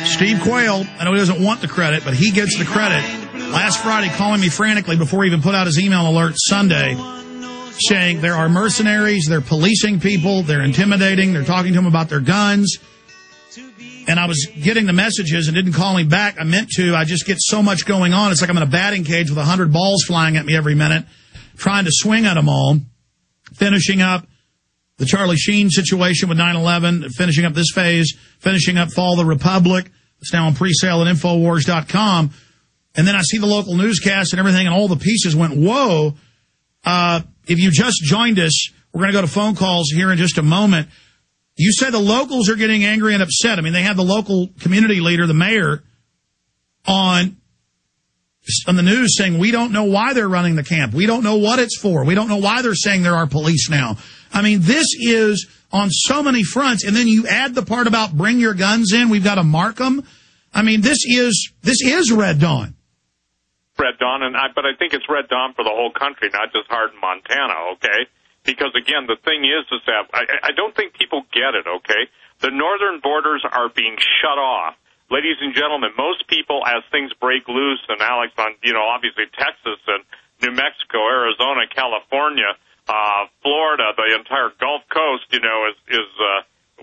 Steve Quayle, I know he doesn't want the credit, but he gets the credit. Last Friday, calling me frantically before he even put out his email alert Sunday, saying there are mercenaries, they're policing people, they're intimidating, they're talking to them about their guns. And I was getting the messages and didn't call him back. I meant to. I just get so much going on. It's like I'm in a batting cage with 100 balls flying at me every minute, trying to swing at them all, finishing up the Charlie Sheen situation with 9/11, finishing up this phase, finishing up Fall of the Republic. It's now on pre-sale at Infowars.com. And then I see the local newscast and everything, and all the pieces went, whoa. If you just joined us, we're going to go to phone calls here in just a moment. You said the locals are getting angry and upset. I mean, they have the local community leader, the mayor, on the news saying, we don't know why they're running the camp. We don't know what it's for. We don't know why they're saying there are police now. I mean, this is on so many fronts. And then you add the part about bring your guns in. We've got to mark them. I mean, this is Red Dawn. Red Dawn, but I think it's Red Dawn for the whole country, not just Hardin, Montana, okay? Because, again, the thing is that I don't think people get it, okay? The northern borders are being shut off. Ladies and gentlemen, most people, as things break loose, and Alex, on, obviously Texas and New Mexico, Arizona, California, Florida, the entire Gulf Coast, is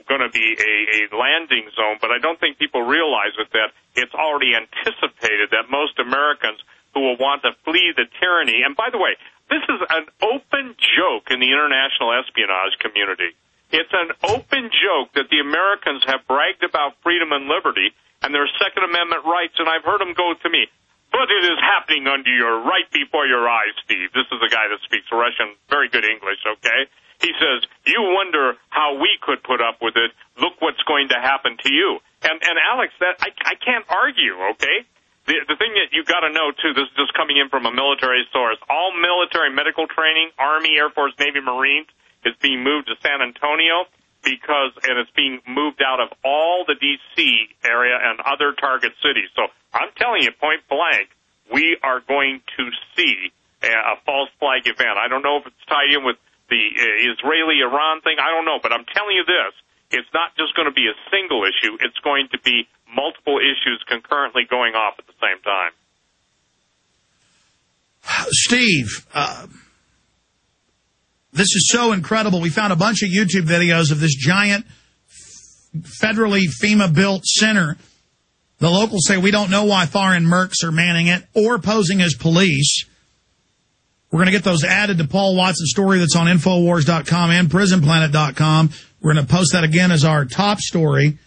going to be a landing zone. But I don't think people realize that it's already anticipated that most Americans who will want to flee the tyranny, and by the way, this is an open joke in the international espionage community. It's an open joke that the Americans have bragged about freedom and liberty and their Second Amendment rights, and I've heard them go to me, but it is happening under your right before your eyes, Steve. This is a guy that speaks Russian, very good English, okay? He says, you wonder how we could put up with it. Look what's going to happen to you. And Alex, that I can't argue, okay? The thing that you got to know, too, this is just coming in from a military source. All military medical training, Army, Air Force, Navy, Marines, is being moved to San Antonio and it's being moved out of all the D.C. area and other target cities. So I'm telling you, point blank, we are going to see a false flag event. I don't know if it's tied in with the Israeli-Iran thing. I don't know. But I'm telling you this. It's not just going to be a single issue. It's going to be multiple issues concurrently going off at the same time. Steve, this is so incredible. We found a bunch of YouTube videos of this giant federally FEMA-built center. The locals say we don't know why foreign mercs are manning it or posing as police. We're going to get those added to Paul Watson's story that's on Infowars.com and PrisonPlanet.com. We're going to post that again as our top story.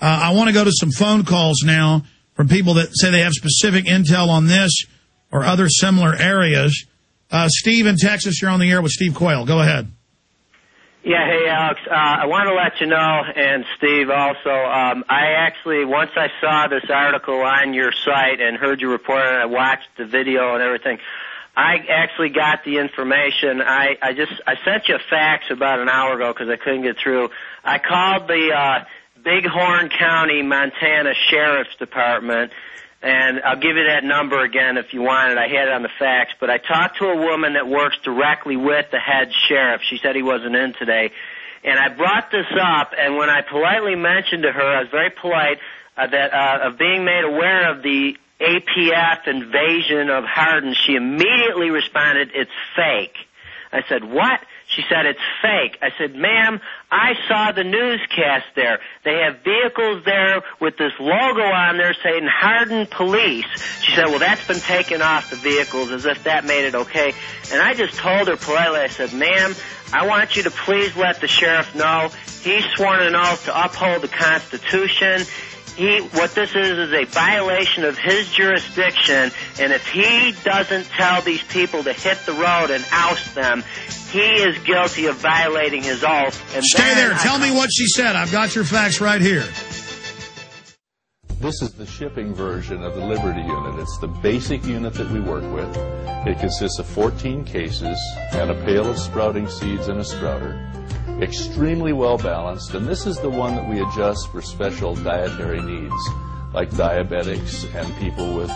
I want to go to some phone calls now from people that say they have specific intel on this or other similar areas. Steve in Texas, you're on the air with Steve Quayle. Go ahead. Yeah, hey, Alex. I want to let you know, and Steve also, I actually, once I saw this article on your site and heard you report and I watched the video and everything, I actually got the information. I sent you a fax about an hour ago because I couldn't get through. I called the Bighorn County, Montana Sheriff's Department, and I'll give you that number again if you want it. I had it on the fax, but I talked to a woman that works directly with the head sheriff. She said he wasn't in today, and I brought this up, and when I politely mentioned to her, I was very polite, of being made aware of the APF invasion of Hardin, she immediately responded, "It's fake." I said, "What?" She said, "It's fake." I said, "Ma'am, I saw the newscast there. They have vehicles there with this logo on there saying Hardin Police." She said, "Well, that's been taken off the vehicles," as if that made it okay. And I just told her politely, I said, "Ma'am, I want you to please let the sheriff know he's sworn an oath to uphold the Constitution. What this is a violation of his jurisdiction, and if he doesn't tell these people to hit the road and oust them, he is guilty of violating his oath." And stay there. Tell me what she said. I've got your facts right here. This is the shipping version of the Liberty Unit. It's the basic unit that we work with. It consists of 14 cases and a pail of sprouting seeds and a sprouter. Extremely well balanced, and this is the one that we adjust for special dietary needs. like diabetics and people with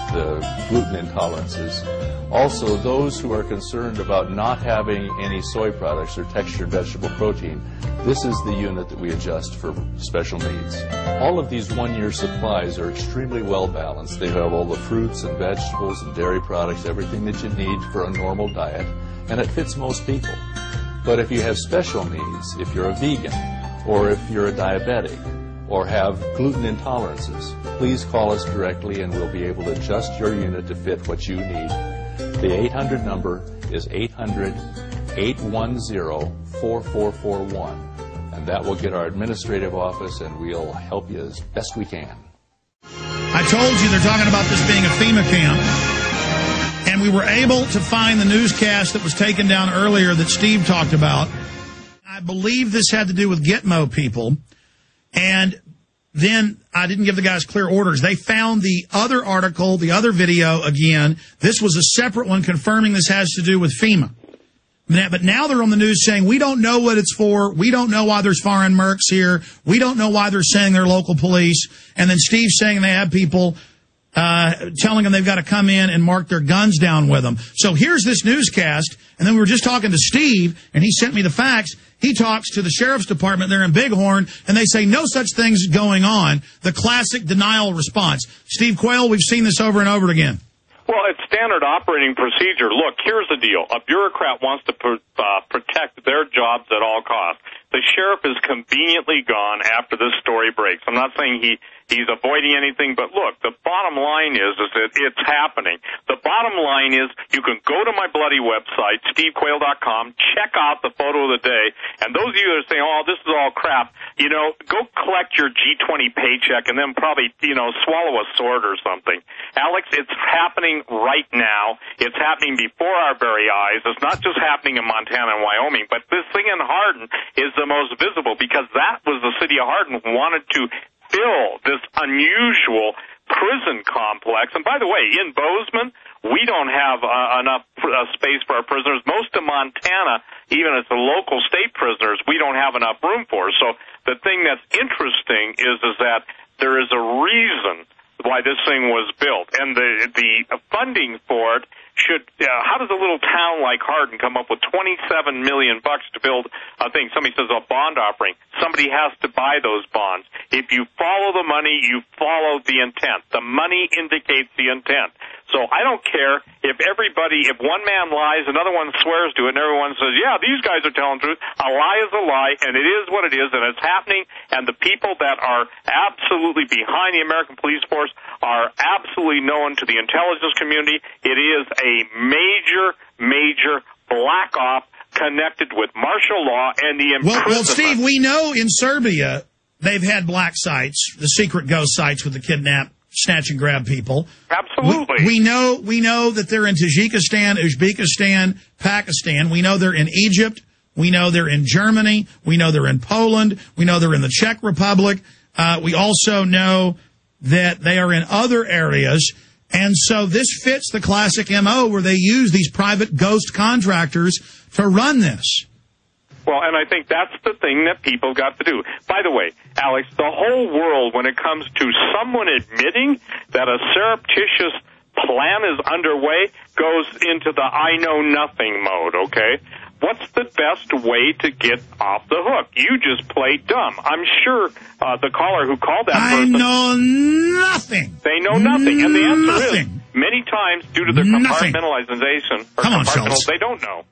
gluten intolerances. Also, those who are concerned about not having any soy products or textured vegetable protein, this is the unit that we adjust for special needs. All of these one-year supplies are extremely well balanced. They have all the fruits and vegetables and dairy products, everything that you need for a normal diet, and it fits most people. But if you have special needs, if you're a vegan, or if you're a diabetic, or have gluten intolerances, please call us directly and we'll be able to adjust your unit to fit what you need. The 800 number is 800-810-4441, and that will get our administrative office and we'll help you as best we can. I told you they're talking about this being a FEMA camp, and we were able to find the newscast that was taken down earlier that Steve talked about. I believe this had to do with Gitmo people. And then I didn't give the guys clear orders. They found the other article, the other video again. This was a separate one confirming this has to do with FEMA. But now they're on the news saying, we don't know what it's for. We don't know why there's foreign mercs here. We don't know why they're saying they're local police. And then Steve's saying they have people telling them they've got to come in and mark their guns down with them. So here's this newscast. And then we were just talking to Steve, and he sent me the facts. He talks to the sheriff's department there in Bighorn, and they say no such thing's going on. The classic denial response. Steve Quayle, we've seen this over and over again. Well, it's standard operating procedure. Look, here's the deal. A bureaucrat wants to protect their jobs at all costs. The sheriff is conveniently gone after this story breaks. I'm not saying he's avoiding anything, but look, the bottom line is that it's happening. The bottom line is you can go to my bloody website, stevequayle.com, check out the photo of the day, and those of you that are saying, oh, this is all crap, go collect your G20 paycheck and then probably, swallow a sword or something. Alex, it's happening right now. It's happening before our very eyes. It's not just happening in Montana and Wyoming, but this thing in Hardin is the most visible because that was the city of Hardin who wanted to fill this unusual prison complex. And by the way, in Bozeman, we don't have enough space for our prisoners. Most of Montana, even as the local state prisoners, we don't have enough room for. So the thing that's interesting is that there is a reason why this thing was built, and the funding for it should. How does a little town like Hardin come up with $27 million to build a thing? Somebody says a bond offering. Somebody has to buy those bonds. If you follow the money, you follow the intent. The money indicates the intent. So I don't care if one man lies, another one swears to it, and everyone says, yeah, these guys are telling the truth. A lie is a lie, and it is what it is, and it's happening, and the people that are absolutely behind the American police force are absolutely known to the intelligence community. It is a major black op connected with martial law and the imprisonment. Well, Steve, we know in Serbia they've had black sites, the secret ghost sites with the kidnap, snatch and grab people. Absolutely. We know that they're in Tajikistan, Uzbekistan, Pakistan. We know they're in Egypt. We know they're in Germany. We know they're in Poland. We know they're in the Czech Republic. We also know that they are in other areas. And so this fits the classic MO where they use these private ghost contractors to run this. Well, and I think that's the thing that people got to do. By the way, Alex, the whole world, when it comes to someone admitting that a surreptitious plan is underway, goes into the I know nothing mode, okay? What's the best way to get off the hook? You just play dumb. I'm sure the caller who called that person... I know nothing. They know nothing. And the answer is, many times, due to their compartmentalization, or Come on, Schultz. they don't know.